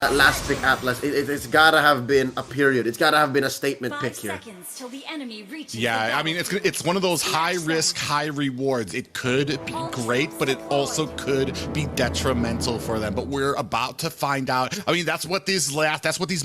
that last pick, Atlas, it's gotta have been a period. It's gotta have been a statement pick here. 5 seconds till the enemy reaches Yeah, I mean, it's one of those high risk, high rewards. It could be great, but it also could be detrimental for them. But we're about to find out. I mean, that's what these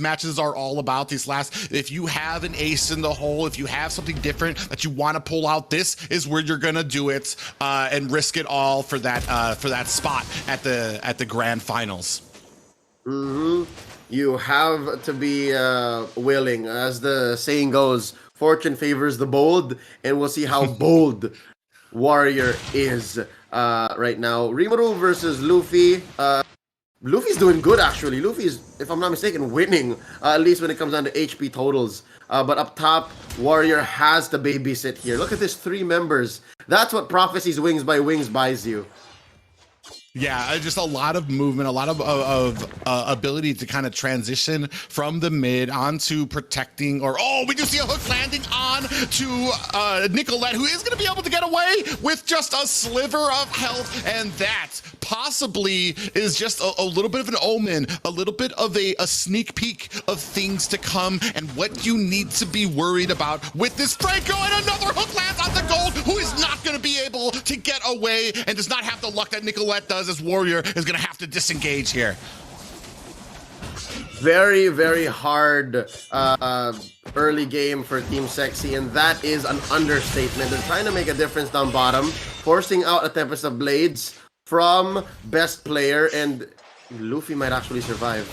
matches are all about. These last, if you have an ace in the hole, if you have something different that you want to pull out, this is where you're gonna do it and risk it all for that spot at the grand finals. You have to be willing. As the saying goes, fortune favors the bold, and we'll see how bold Warrior is right now. Rimuru versus Luffy. Luffy's doing good, actually. Luffy's, if I'm not mistaken, winning, at least when it comes down to HP totals. But up top, Warrior has to babysit here. Look at this, 3 members. That's what Prophecy's Wings by Wings buys you. Yeah, just a lot of movement, a lot of ability to kind of transition from the mid onto protecting, or we do see a hook landing on to Nicolette, who is going to be able to get away with just a sliver of health, and that possibly is just a little bit of an omen, a little bit of a sneak peek of things to come, and what you need to be worried about with this Franco, and another hook lands on the gold, who is not going to be able to get away and does not have the luck that Nicolette does, as Warrior is going to have to disengage here. Very, very hard early game for Team Sexy, and that is an understatement. They're trying to make a difference down bottom, forcing out a Tempest of Blades from best player, and Luffy might actually survive.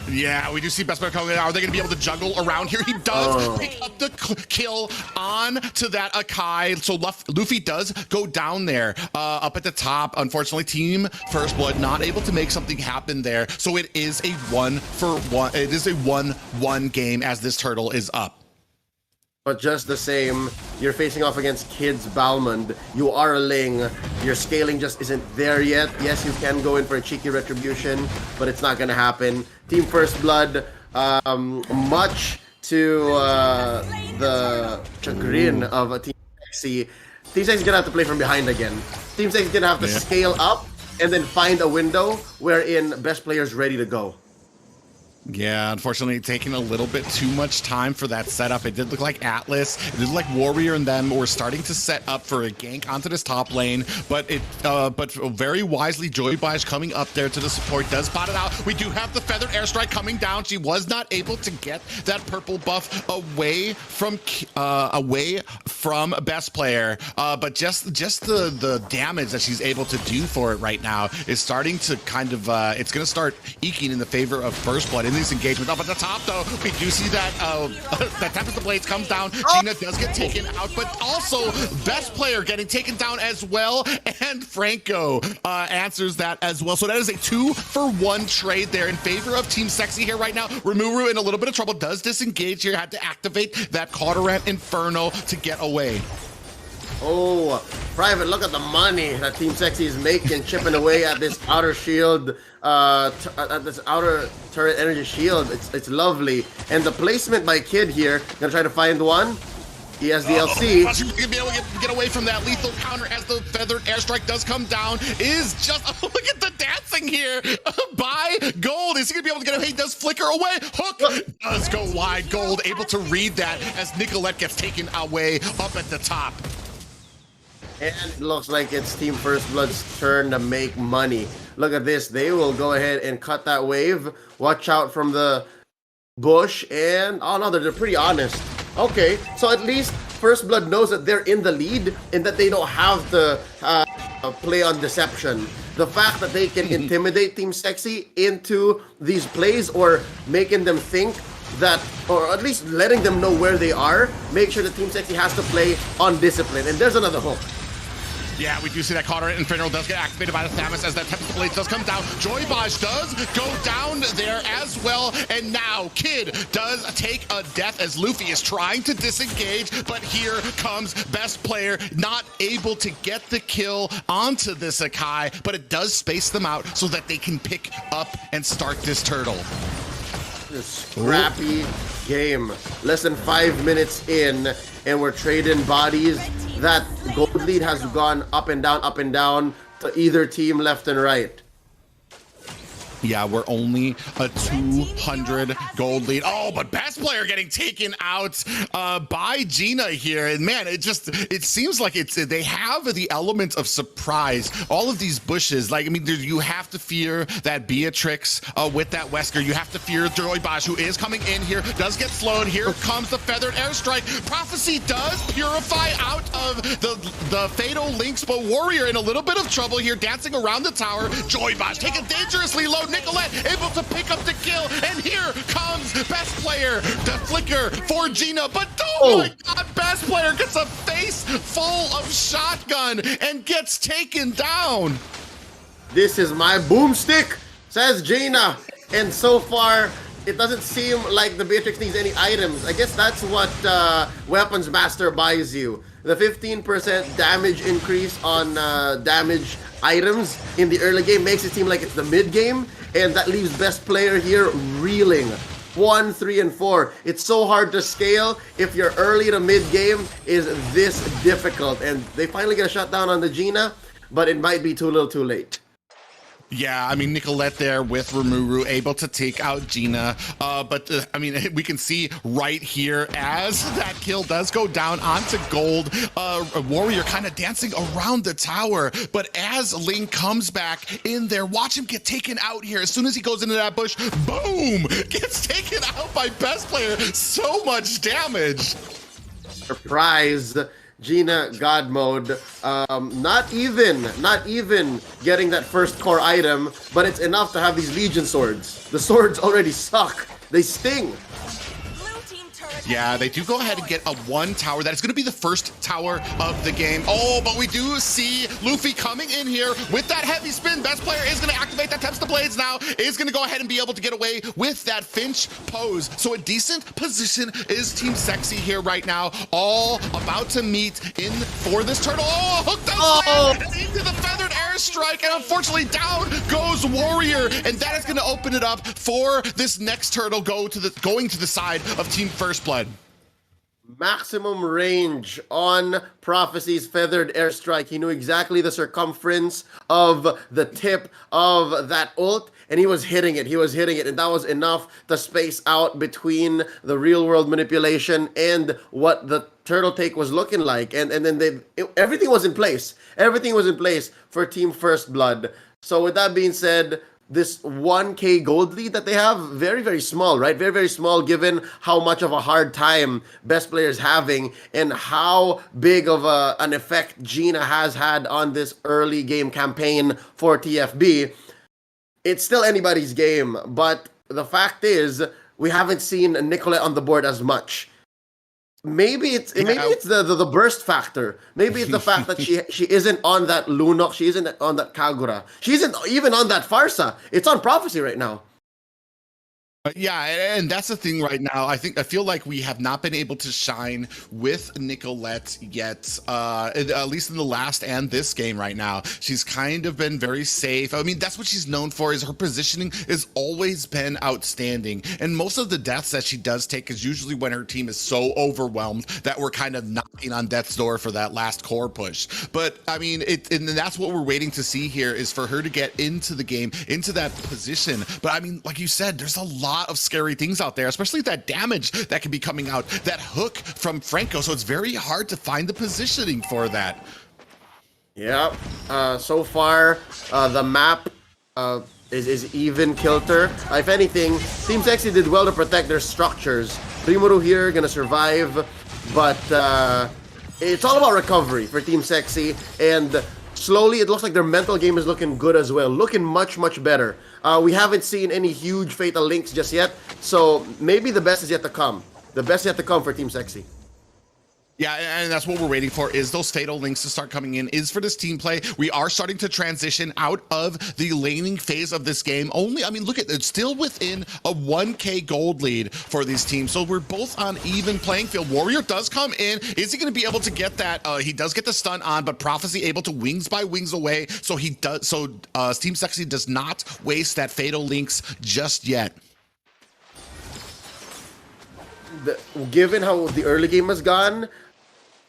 Yeah, we do see Best Player coming in. Are they going to be able to juggle around here? He does pick up the kill on to that Akai. So Luffy does go down there up at the top. Unfortunately, Team First Blood not able to make something happen there. So it is a 1-for-1. It is a 1-1 game as this turtle is up. But just the same, you're facing off against Kids Balmond. You are a Ling. Your scaling just isn't there yet. Yes, you can go in for a cheeky retribution, but it's not going to happen. Team First Blood, much to the chagrin of Team Sexy. Team Sexy is going to have to play from behind again. Team Sexy is going to have to scale up and then find a window wherein best player is ready to go. Yeah, unfortunately, taking a little bit too much time for that setup. It did look like Atlas, it did look like Warrior and them were starting to set up for a gank onto this top lane, but very wisely, Joy Blige coming up there to the support, does spot it out. We do have the Feathered Airstrike coming down. She was not able to get that purple buff away from best player, but just the damage that she's able to do for it right now is starting to kind of, it's going to start eking in the favor of First Blood. This engagement up at the top, though, we do see that that Tempest of Blades comes down. Gina does get taken out, but also best player getting taken down as well, and Franco answers that as well. So that is a 2-for-1 trade there in favor of Team Sexy here right now. Rimuru in a little bit of trouble, does disengage here, had to activate that Cauterant Inferno to get away. Oh, Private, look at the money that Team Sexy is making, chipping away at this outer shield, at this outer turret energy shield. It's lovely. And the placement by Kid here, gonna try to find one. He has DLC. She's gonna be able to get away from that lethal counter as the Feathered Airstrike does come down. Is just, look at the dancing here by Gold. Is he gonna be able to get away? He does flicker away. Hook does go wide. Gold able to read that as Nicolette gets taken away up at the top. And it looks like it's Team First Blood's turn to make money. Look at this. They will go ahead and cut that wave. Watch out from the bush. And, oh no, they're pretty honest. Okay, so at least First Blood knows that they're in the lead and that they don't have to play on deception. The fact that they can intimidate Team Sexy into these plays, or making them think that, or at least letting them know where they are, make sure that Team Sexy has to play on discipline. And there's another hook. Yeah, we do see that Cauterant Inferno does get activated by the Thamus as that Tempest of Blades does come down. Joy Blige does go down there as well, and now Kid does take a death as Luffy is trying to disengage, but here comes best player, not able to get the kill onto this Akai, but it does space them out so that they can pick up and start this turtle. Scrappy game. Less than 5 minutes in, and we're trading bodies. That gold lead has gone up and down to either team, left and right. Yeah, we're only a 200 gold lead. Oh, but best player getting taken out by Gina here. And man, it seems like they have the element of surprise. All of these bushes, like, I mean, you have to fear that Beatrix with that Wesker. You have to fear Droidbosh, who is coming in here, does get slowed. Here comes the feathered airstrike. Prophecy does purify out of the fatal links, but Warrior in a little bit of trouble here, dancing around the tower. Droidbosh taken dangerously low. Nicolette able to pick up the kill, and here comes best player, the flicker for Gina, but oh my god, best player gets a face full of shotgun and gets taken down. This is my boomstick, says Gina, and so far it doesn't seem like the Beatrix needs any items. I guess that's what Weapons Master buys you. The 15% damage increase on damage items in the early game makes it seem like it's the mid game, and that leaves best player here reeling. 1, 3, and 4. It's so hard to scale if your early to mid game is this difficult, and they finally get a shutdown on the Gina, but it might be too little too late. Yeah, I mean, Nicolette there with Rimuru able to take out Gina. But I mean, we can see right here as that kill does go down onto gold. Warrior kind of dancing around the tower. But as Ling comes back in there, watch him get taken out here. As soon as he goes into that bush, boom, gets taken out by best player. So much damage. Surprise. Gina God mode, not even getting that first core item, but it's enough to have these Legion swords. The swords already suck. They sting. Yeah, they do go ahead and get a 1 tower. That is going to be the first tower of the game. Oh, but we do see Luffy coming in here with that heavy spin. Best player is going to activate that Temps the Blades now. Is going to go ahead and be able to get away with that Finch pose. So a decent position is Team Sexy here right now. All about to meet in for this turtle. Oh, hooked up into the feathered airstrike. And unfortunately, down goes Warrior. And that is going to open it up for this next turtle going to the side of Team First Blood. Maximum range on Prophecy's feathered airstrike. He knew exactly the circumference of the tip of that ult, and he was hitting it. And that was enough to space out between the real world manipulation and what the turtle take was looking like. And then everything was in place. Everything was in place for Team First Blood. So with that being said, this 1k gold lead that they have, very, very small, right? Very, very small given how much of a hard time best players having and how big of an effect Gina has had on this early game campaign for TFB. It's still anybody's game, but the fact is we haven't seen Nicolette on the board as much. Maybe it's the burst factor. Maybe it's the fact that she isn't on that Lunok, she isn't on that Kagura. She isn't even on that Farsa. It's on Prophecy right now. Yeah, and that's the thing right now. I feel like we have not been able to shine with Nicolette yet, at least in the last and this game right now. She's kind of been very safe. I mean, that's what she's known for, is her positioning has always been outstanding. And most of the deaths that she does take is usually when her team is so overwhelmed that we're kind of knocking on death's door for that last core push. But I mean, and that's what we're waiting to see here, is for her to get into the game, into that position. But I mean, like you said, there's a lot of scary things out there, especially that damage that can be coming out, that hook from Franco. So it's very hard to find the positioning for that. Yeah. So far, the map is even kilter. If anything, Team Sexy did well to protect their structures. Rimuru here gonna survive, but it's all about recovery for Team Sexy, and slowly it looks like their mental game is looking good as well, looking much, much better. We haven't seen any huge fatal links just yet, so maybe the best is yet to come. The best yet to come for Team Sexy. Yeah, and that's what we're waiting for, is those fatal links to start coming in, is for this team play. We are starting to transition out of the laning phase of this game. I mean, look at it, still within a 1k gold lead for these teams. So we're both on even playing field. Warrior does come in. Is he going to be able to get that? He does get the stun on, but Prophecy able to wings by wings away. So he does. So Team Sexy does not waste that fatal links just yet. Given how the early game has gone,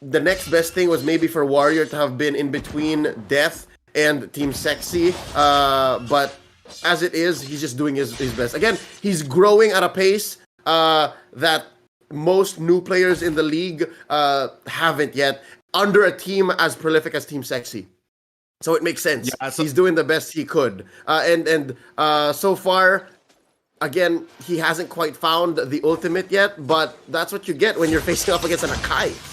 the next best thing was maybe for Warrior to have been in between Death and Team Sexy, but as it is, he's just doing his best. Again, he's growing at a pace that most new players in the league haven't yet, under a team as prolific as Team Sexy. So it makes sense. Yeah, so he's doing the best he could. And so far, again, he hasn't quite found the ultimate yet, but that's what you get when you're facing off against an Akai.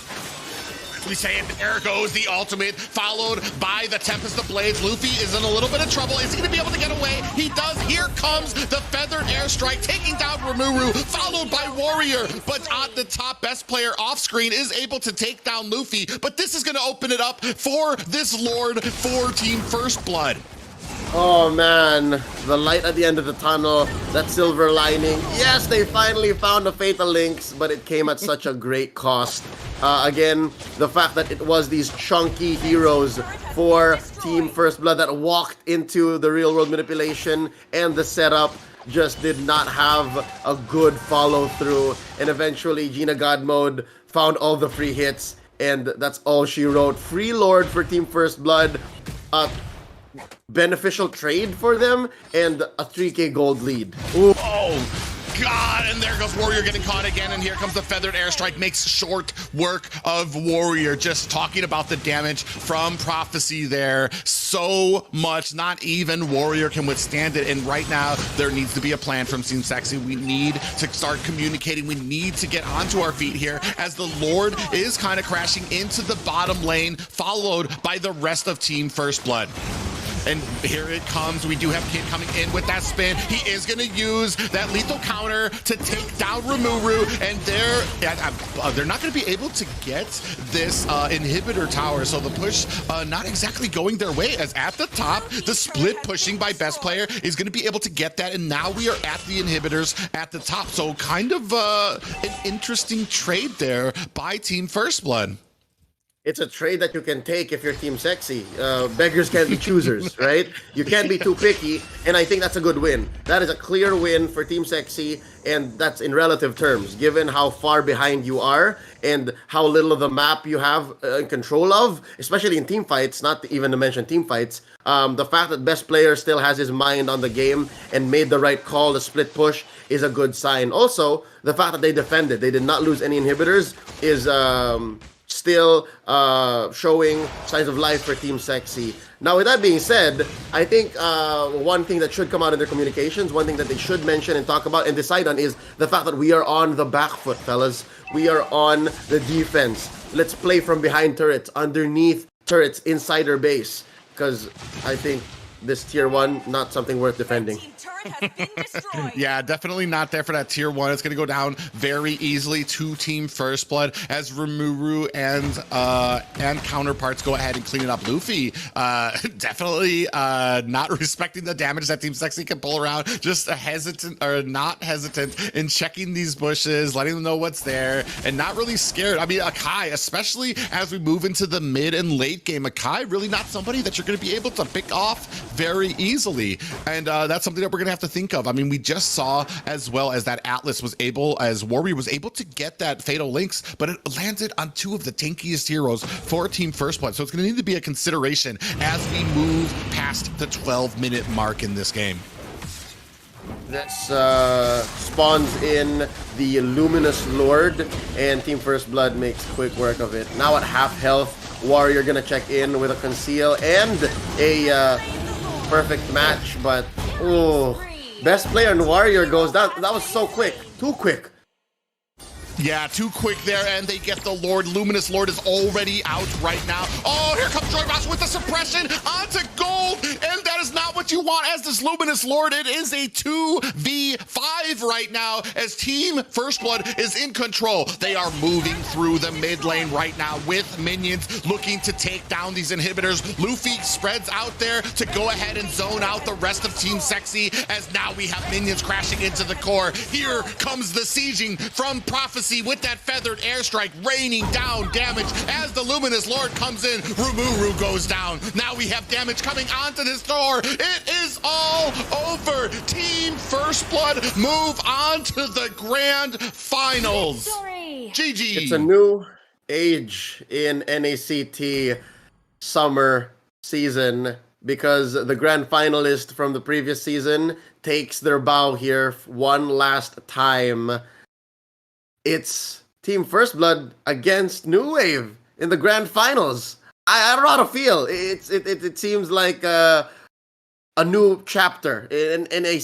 We say it, there goes the ultimate, followed by the Tempest of Blades. Luffy is in a little bit of trouble. Is he going to be able to get away? He does. Here comes the Feathered Airstrike, taking down Rimuru, followed by Warrior. But on the top, best player off screen is able to take down Luffy. But this is going to open it up for this Lord for Team First Blood. Oh man, the light at the end of the tunnel, that silver lining. Yes, they finally found the Fatal Links, but it came at such a great cost. Again, the fact that it was these chunky heroes for Team First Blood that walked into the real world manipulation and the setup just did not have a good follow through. And eventually Gina God Mode found all the free hits, and that's all she wrote. Free Lord for Team First Blood. Beneficial trade for them, and a 3k gold lead. Ooh. Oh God, and there goes Warrior getting caught again, and here comes the Feathered Airstrike, makes short work of Warrior. Just talking about the damage from Prophecy there. So much, not even Warrior can withstand it, and right now there needs to be a plan from Team Sexy. We need to start communicating. We need to get onto our feet here, as the Lord is kind of crashing into the bottom lane, followed by the rest of Team First Blood. And here it comes. We do have Kid coming in with that spin. He is going to use that lethal counter to take down Rimuru, and they're not going to be able to get this inhibitor tower. So the push not exactly going their way, as at the top, the split pushing by best player is going to be able to get that, and now we are at the inhibitors at the top. So kind of an interesting trade there by Team First Blood. It's a trade that you can take if you're Team Sexy. Beggars can't be choosers, right? You can't be too picky, and I think that's a good win. That is a clear win for Team Sexy, and that's in relative terms, given how far behind you are and how little of the map you have control of, especially in team fights, not even to mention team fights. The fact that best player still has his mind on the game and made the right call, the split push, is a good sign. Also, the fact that they defended, they did not lose any inhibitors, is still showing signs of life for Team Sexy. Now, with that being said, I think one thing that should come out in their communications, one thing that they should mention and talk about and decide on, is the fact that we are on the back foot, fellas. We are on the defense. Let's play from behind turrets, underneath turrets, inside their base, because I think this tier 1, not something worth defending. Yeah, definitely not there for that tier 1. It's going to go down very easily to Team First Blood, as Rimuru and counterparts go ahead and clean it up. Luffy definitely not respecting the damage that Team Sexy can pull around, just not hesitant in checking these bushes, letting them know what's there, and not really scared. I mean, Akai, especially as we move into the mid and late game, Akai really not somebody that you're going to be able to pick off very easily, and that's something that we're going to have to think of. I mean, we just saw as well as that Atlas was able, as Warrior was able to get that Fatal Links, but it landed on 2 of the tankiest heroes for Team First Blood. So it's going to need to be a consideration as we move past the 12-minute mark in this game. This spawns in the Luminous Lord, and Team First Blood makes quick work of it. Now at half health, Warrior gonna check in with a conceal and a perfect match, but best player and Warrior goes down. That was so quick, too quick. Yeah, too quick there, and they get the Lord. Luminous Lord is already out right now. Oh, here comes Joy Ross with the suppression onto gold, and that is not what you want as this Luminous Lord. It is a 2v5 right now, as Team First Blood is in control. They are moving through the mid lane right now with minions looking to take down these inhibitors. Luffy spreads out there to go ahead and zone out the rest of Team Sexy, as now we have minions crashing into the core. Here comes the sieging from Prophecy with that Feathered Airstrike, raining down damage as the Luminous Lord comes in. Rimuru goes down. Now we have damage coming onto this door. It is all over. Team First Blood move on to the grand finals. GG. It's a new age in NACT summer season. because the grand finalist from the previous season takes their bow here one last time. It's Team First Blood against New Wave in the grand finals. I don't know how to feel. It seems like a new chapter in a